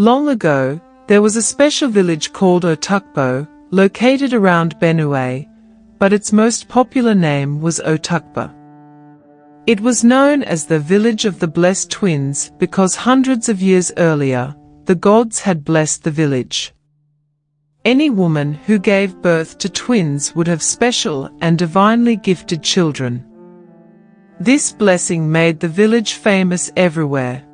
Long ago, there was a special village called Otukbo, located around Benue, but its most popular name was Otukba. It was known as the village of the blessed twins because hundreds of years earlier, the gods had blessed the village. Any woman who gave birth to twins would have special and divinely gifted children. This blessing made the village famous everywhere.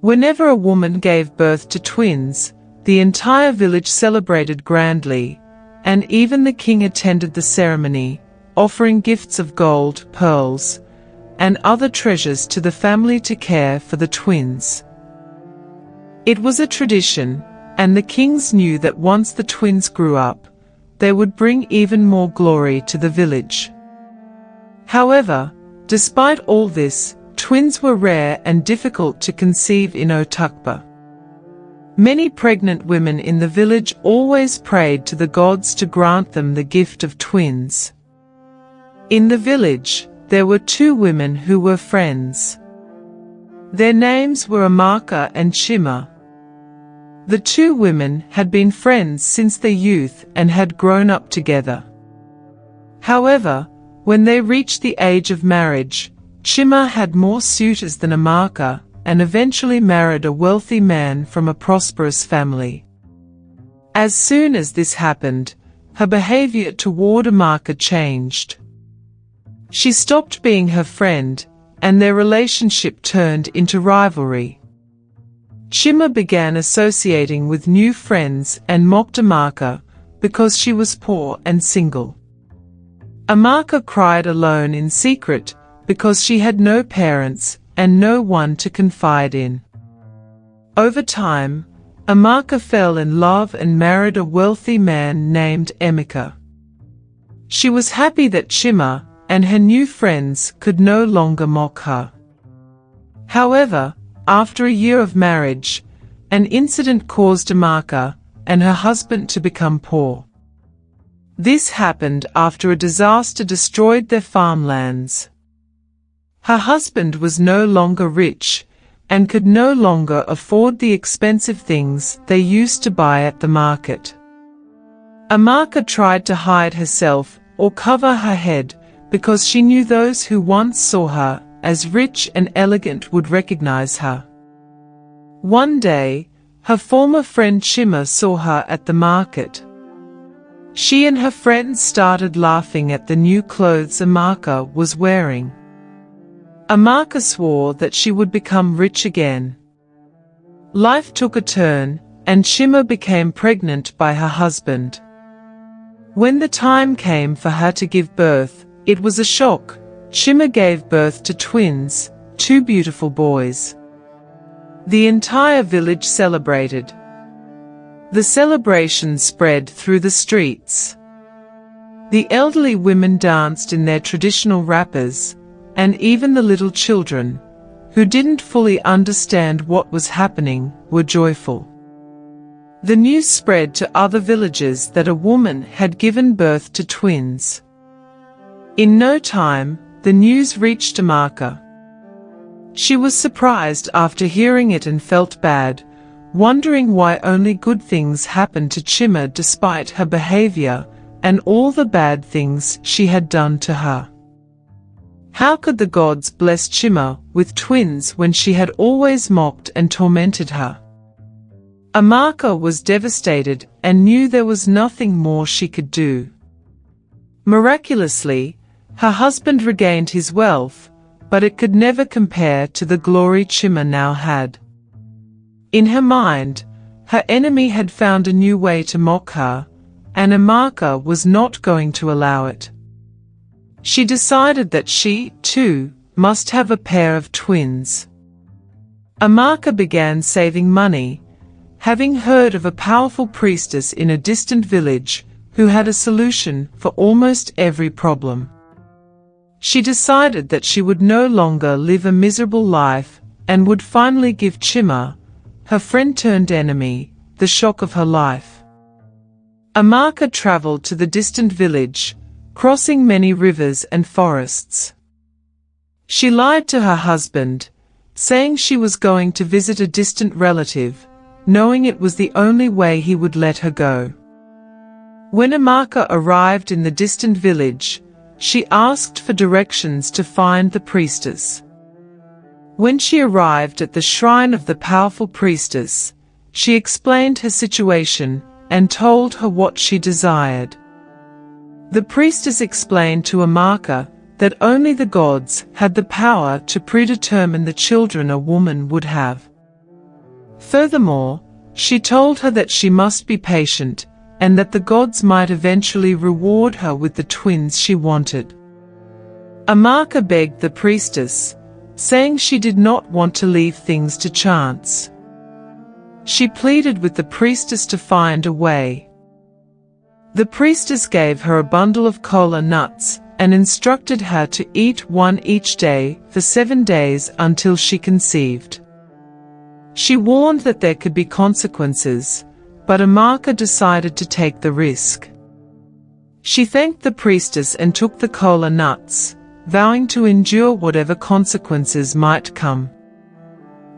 Whenever a woman gave birth to twins, the entire village celebrated grandly, and even the king attended the ceremony, offering gifts of gold, pearls, and other treasures to the family to care for the twins. It was a tradition, and the kings knew that once the twins grew up, they would bring even more glory to the village. However, despite all this, twins were rare and difficult to conceive in Otukba. Many pregnant women in the village always prayed to the gods to grant them the gift of twins. In the village, there were two women who were friends. Their names were Amaka and Chima. The two women had been friends since their youth and had grown up together. However, when they reached the age of marriage, Chima had more suitors than Amaka and eventually married a wealthy man from a prosperous family. As soon as this happened, her behavior toward Amaka changed. She stopped being her friend, and their relationship turned into rivalry. Chima began associating with new friends and mocked Amaka because she was poor and single. Amaka cried alone in secret because she had no parents and no one to confide in. Over time, Amaka fell in love and married a wealthy man named Emeka. She was happy that Chima and her new friends could no longer mock her. However, after a year of marriage, an incident caused Amaka and her husband to become poor. This happened after a disaster destroyed their farmlands. Her husband was no longer rich and could no longer afford the expensive things they used to buy at the market. Amaka tried to hide herself or cover her head because she knew those who once saw her as rich and elegant would recognize her. One day, her former friend Chima saw her at the market. She and her friends started laughing at the new clothes Amaka was wearing. Amaka swore that she would become rich again. Life took a turn, and Chima became pregnant by her husband. When the time came for her to give birth, it was a shock. Chima gave birth to twins, two beautiful boys. The entire village celebrated. The celebration spread through the streets. The elderly women danced in their traditional wrappers, and even the little children, who didn't fully understand what was happening, were joyful. The news spread to other villages that a woman had given birth to twins. In no time, the news reached Amaka. She was surprised after hearing it and felt bad, wondering why only good things happened to Chima despite her behavior and all the bad things she had done to her. How could the gods bless Chima with twins when she had always mocked and tormented her? Amaka was devastated and knew there was nothing more she could do. Miraculously, her husband regained his wealth, but it could never compare to the glory Chima now had. In her mind, her enemy had found a new way to mock her, and Amaka was not going to allow it. She decided that she, too, must have a pair of twins. Amaka began saving money, having heard of a powerful priestess in a distant village who had a solution for almost every problem. She decided that she would no longer live a miserable life and would finally give Chima, her friend-turned-enemy, the shock of her life. Amaka traveled to the distant village, crossing many rivers and forests. She lied to her husband, saying she was going to visit a distant relative, knowing it was the only way he would let her go. When Amaka arrived in the distant village, she asked for directions to find the priestess. When she arrived at the shrine of the powerful priestess, she explained her situation and told her what she desired. The priestess explained to Amaka that only the gods had the power to predetermine the children a woman would have. Furthermore, she told her that she must be patient and that the gods might eventually reward her with the twins she wanted. Amaka begged the priestess, saying she did not want to leave things to chance. She pleaded with the priestess to find a way. The priestess gave her a bundle of kola nuts and instructed her to eat one each day for 7 days until she conceived. She warned that there could be consequences, but Amaka decided to take the risk. She thanked the priestess and took the kola nuts, vowing to endure whatever consequences might come.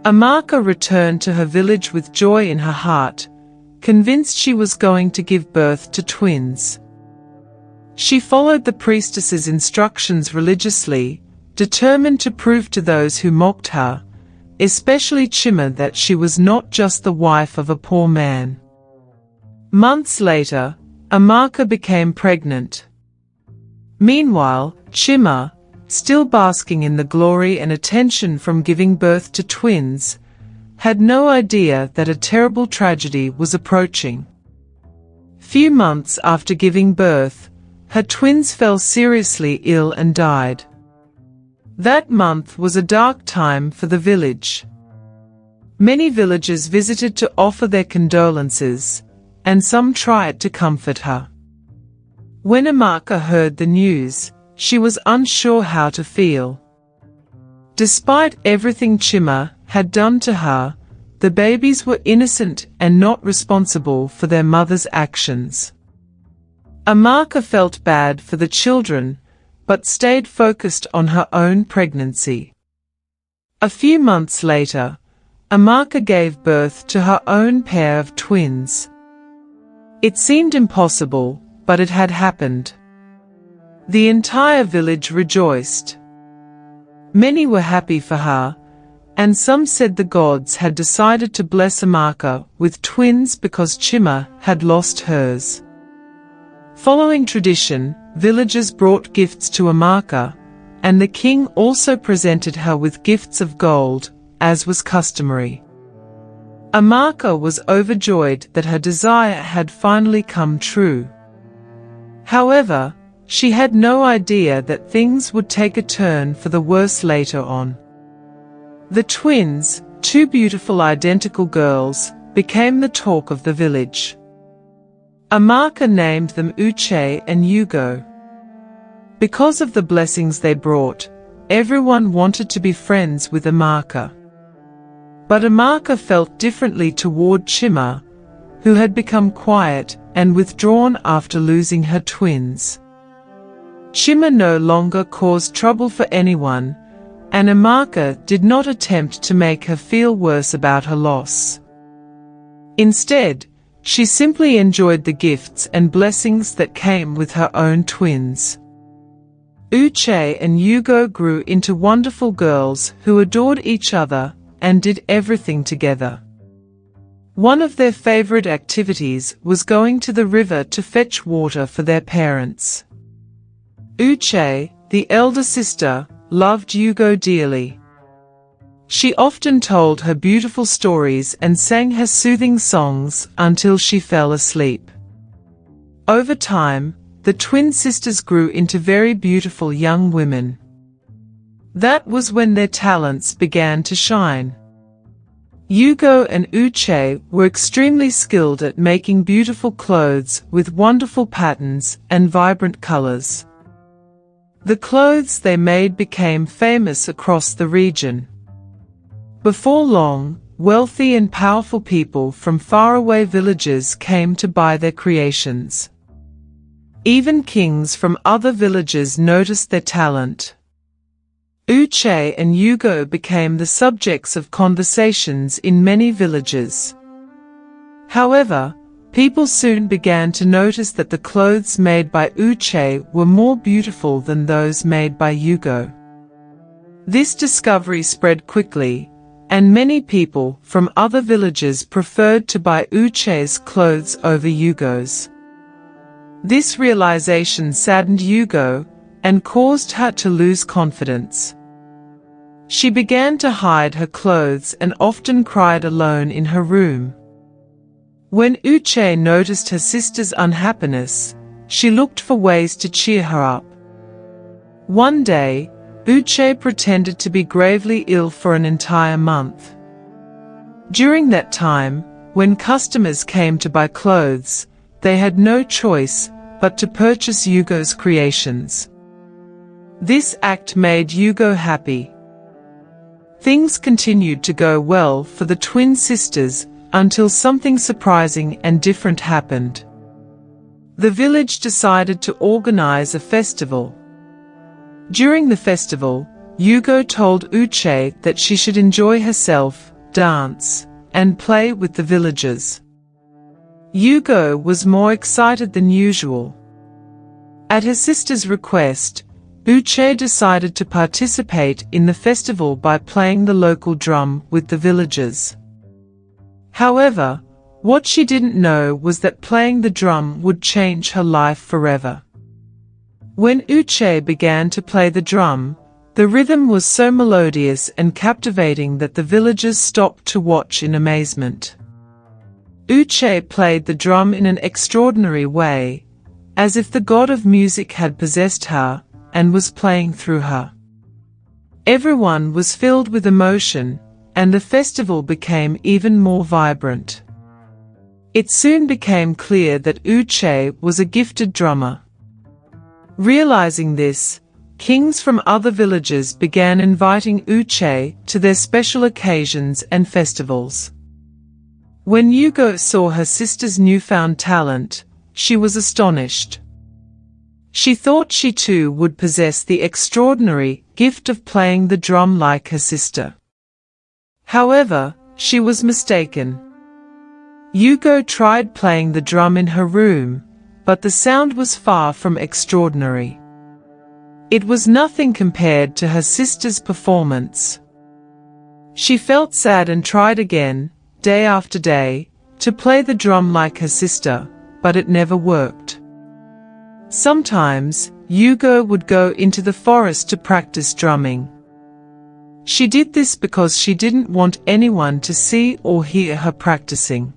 Amaka returned to her village with joy in her heart, convinced she was going to give birth to twins. She followed the priestess's instructions religiously, determined to prove to those who mocked her, especially Chima, that she was not just the wife of a poor man. Months later, Amaka became pregnant. Meanwhile, Chima, still basking in the glory and attention from giving birth to twins, had no idea that a terrible tragedy was approaching. Few months after giving birth, her twins fell seriously ill and died. That month was a dark time for the village. Many villagers visited to offer their condolences, and some tried to comfort her. When Amaka heard the news, she was unsure how to feel. Despite everything Chima had done to her, the babies were innocent and not responsible for their mother's actions. Amaka felt bad for the children, but stayed focused on her own pregnancy. A few months later, Amaka gave birth to her own pair of twins. It seemed impossible, but it had happened. The entire village rejoiced. Many were happy for her, and some said the gods had decided to bless Amaka with twins because Chima had lost hers. Following tradition, villagers brought gifts to Amaka, and the king also presented her with gifts of gold, as was customary. Amaka was overjoyed that her desire had finally come true. However, she had no idea that things would take a turn for the worse later on. The twins, two beautiful identical girls, became the talk of the village. Amaka named them Uche and Yugo. Because of the blessings they brought, everyone wanted to be friends with Amaka. But Amaka felt differently toward Chima, who had become quiet and withdrawn after losing her twins. Chima no longer caused trouble for anyone, and Amaka did not attempt to make her feel worse about her loss. Instead, she simply enjoyed the gifts and blessings that came with her own twins. Uche and Yugo grew into wonderful girls who adored each other and did everything together. One of their favorite activities was going to the river to fetch water for their parents. Uche, the elder sister, loved Yugo dearly. She often told her beautiful stories and sang her soothing songs until she fell asleep. Over time, the twin sisters grew into very beautiful young women. That was when their talents began to shine. Yugo and Uche were extremely skilled at making beautiful clothes with wonderful patterns and vibrant colors. The clothes they made became famous across the region. Before long, wealthy and powerful people from faraway villages came to buy their creations. Even kings from other villages noticed their talent. Uche and Yugo became the subjects of conversations in many villages. However, people soon began to notice that the clothes made by Uche were more beautiful than those made by Yugo. This discovery spread quickly, and many people from other villages preferred to buy Uche's clothes over Yugo's. This realization saddened Yugo and caused her to lose confidence. She began to hide her clothes and often cried alone in her room. When Uche noticed her sister's unhappiness, she looked for ways to cheer her up. One day, Uche pretended to be gravely ill for an entire month. During that time, when customers came to buy clothes, they had no choice but to purchase Yugo's creations. This act made Yugo happy. Things continued to go well for the twin sisters until something surprising and different happened. The village decided to organize a festival. During the festival, Yugo told Uche that she should enjoy herself, dance, and play with the villagers. Yugo was more excited than usual. At her sister's request, Uche decided to participate in the festival by playing the local drum with the villagers. However, what she didn't know was that playing the drum would change her life forever. When Uche began to play the drum, the rhythm was so melodious and captivating that the villagers stopped to watch in amazement. Uche played the drum in an extraordinary way, as if the god of music had possessed her and was playing through her. Everyone was filled with emotion, and the festival became even more vibrant. It soon became clear that Uche was a gifted drummer. Realizing this, kings from other villages began inviting Uche to their special occasions and festivals. When Yugo saw her sister's newfound talent, she was astonished. She thought she too would possess the extraordinary gift of playing the drum like her sister. However, she was mistaken. Yugo tried playing the drum in her room, but the sound was far from extraordinary. It was nothing compared to her sister's performance. She felt sad and tried again, day after day, to play the drum like her sister, but it never worked. Sometimes, Yugo would go into the forest to practice drumming. She did this because she didn't want anyone to see or hear her practicing.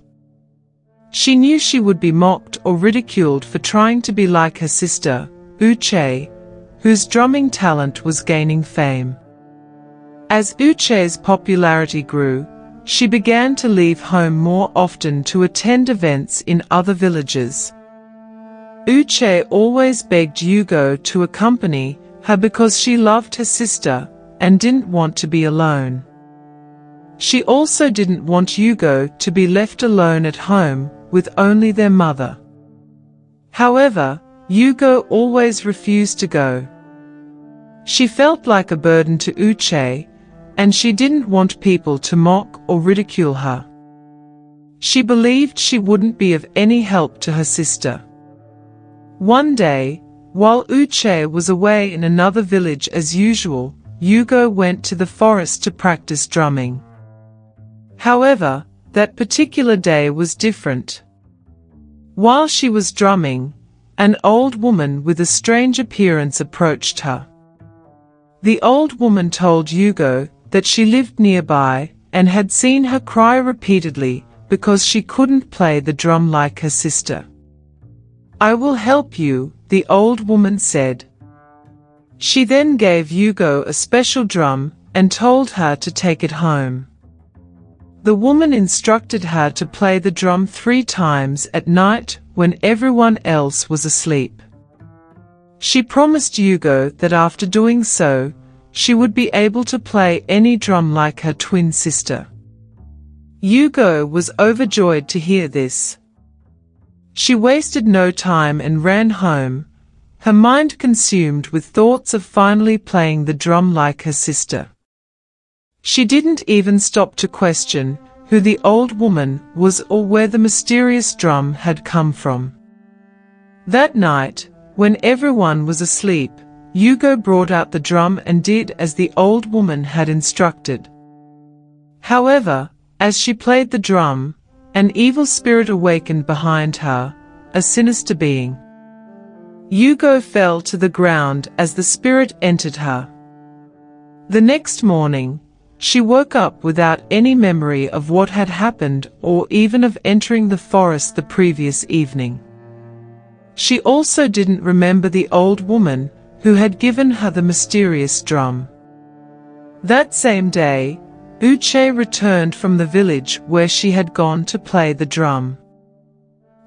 She knew she would be mocked or ridiculed for trying to be like her sister, Uche, whose drumming talent was gaining fame. As Uche's popularity grew, she began to leave home more often to attend events in other villages. Uche always begged Yugo to accompany her because she loved her sister and didn't want to be alone. She also didn't want Yugo to be left alone at home with only their mother. However, Yugo always refused to go. She felt like a burden to Uche, and she didn't want people to mock or ridicule her. She believed she wouldn't be of any help to her sister. One day, while Uche was away in another village as usual, Yugo went to the forest to practice drumming. However, that particular day was different. While she was drumming, an old woman with a strange appearance approached her. The old woman told Yugo that she lived nearby and had seen her cry repeatedly because she couldn't play the drum like her sister. "I will help you," the old woman said. She then gave Yugo a special drum and told her to take it home. The woman instructed her to play the drum 3 times at night when everyone else was asleep. She promised Yugo that after doing so, she would be able to play any drum like her twin sister. Yugo was overjoyed to hear this. She wasted no time and ran home, her mind consumed with thoughts of finally playing the drum like her sister. She didn't even stop to question who the old woman was or where the mysterious drum had come from. That night, when everyone was asleep, Hugo brought out the drum and did as the old woman had instructed. However, as she played the drum, an evil spirit awakened behind her, a sinister being. Hugo fell to the ground as the spirit entered her. The next morning, she woke up without any memory of what had happened or even of entering the forest the previous evening. She also didn't remember the old woman who had given her the mysterious drum. That same day, Uche returned from the village where she had gone to play the drum.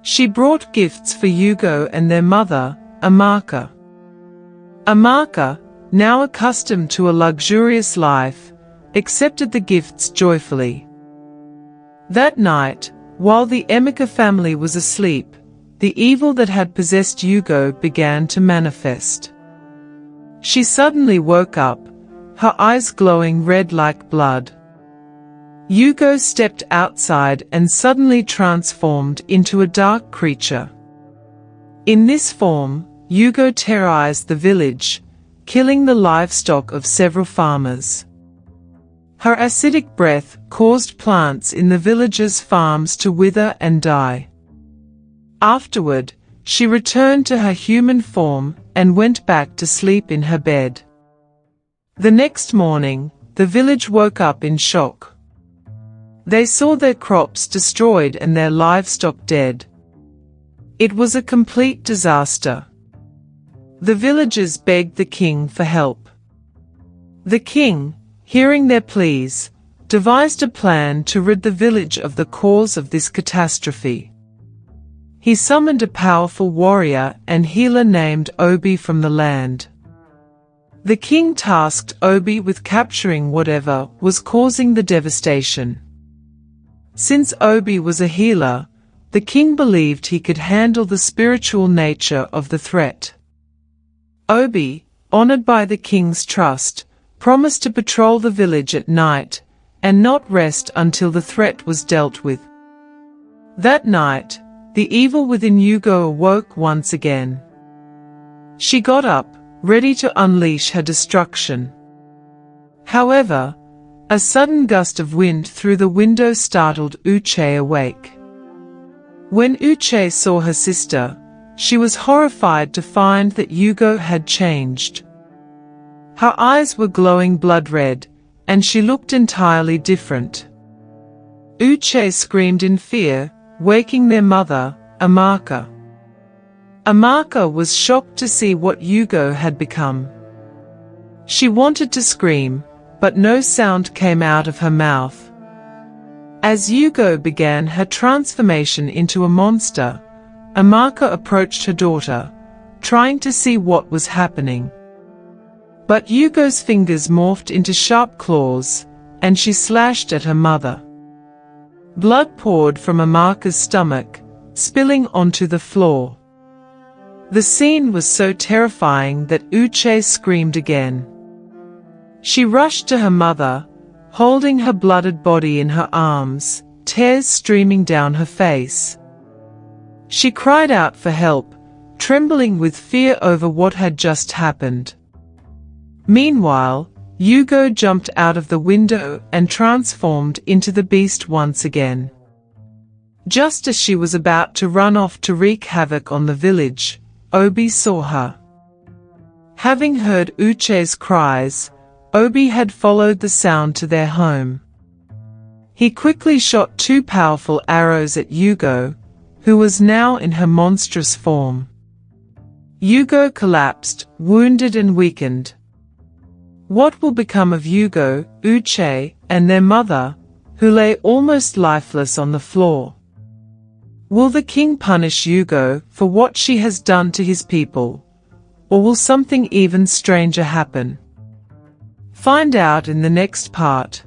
She brought gifts for Hugo and their mother, Amaka. Amaka, now accustomed to a luxurious life, accepted the gifts joyfully. That night, while the Emeka family was asleep, the evil that had possessed Hugo began to manifest. She suddenly woke up, her eyes glowing red like blood. Hugo stepped outside and suddenly transformed into a dark creature. In this form, Hugo terrorized the village, killing the livestock of several farmers. Her acidic breath caused plants in the villagers' farms to wither and die. Afterward, she returned to her human form and went back to sleep in her bed. The next morning, the village woke up in shock. They saw their crops destroyed and their livestock dead. It was a complete disaster. The villagers begged the king for help. The king, hearing their pleas, devised a plan to rid the village of the cause of this catastrophe. He summoned a powerful warrior and healer named Obi from the land. The king tasked Obi with capturing whatever was causing the devastation. Since Obi was a healer, the king believed he could handle the spiritual nature of the threat. Obi, honored by the king's trust, promised to patrol the village at night and not rest until the threat was dealt with. That night, the evil within Hugo awoke once again. She got up, ready to unleash her destruction. However, a sudden gust of wind through the window startled Uche awake. When Uche saw her sister, she was horrified to find that Hugo had changed. Her eyes were glowing blood red, and she looked entirely different. Uche screamed in fear, waking their mother, Amaka. Amaka was shocked to see what Hugo had become. She wanted to scream, but no sound came out of her mouth. As Hugo began her transformation into a monster, Amaka approached her daughter, trying to see what was happening. But Hugo's fingers morphed into sharp claws, and she slashed at her mother. Blood poured from Amaka's stomach, spilling onto the floor. The scene was so terrifying that Uche screamed again. She rushed to her mother, holding her blooded body in her arms, tears streaming down her face. She cried out for help, trembling with fear over what had just happened. Meanwhile, Hugo jumped out of the window and transformed into the beast once again. Just as she was about to run off to wreak havoc on the village, Obi saw her. Having heard Uche's cries, Obi had followed the sound to their home. He quickly shot 2 powerful arrows at Hugo, who was now in her monstrous form. Hugo collapsed, wounded and weakened. What will become of Hugo, Uche, and their mother, who lay almost lifeless on the floor? Will the king punish Hugo for what she has done to his people, or will something even stranger happen? Find out in the next part.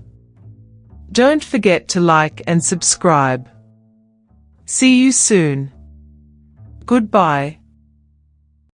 Don't forget to like and subscribe. See you soon. Goodbye.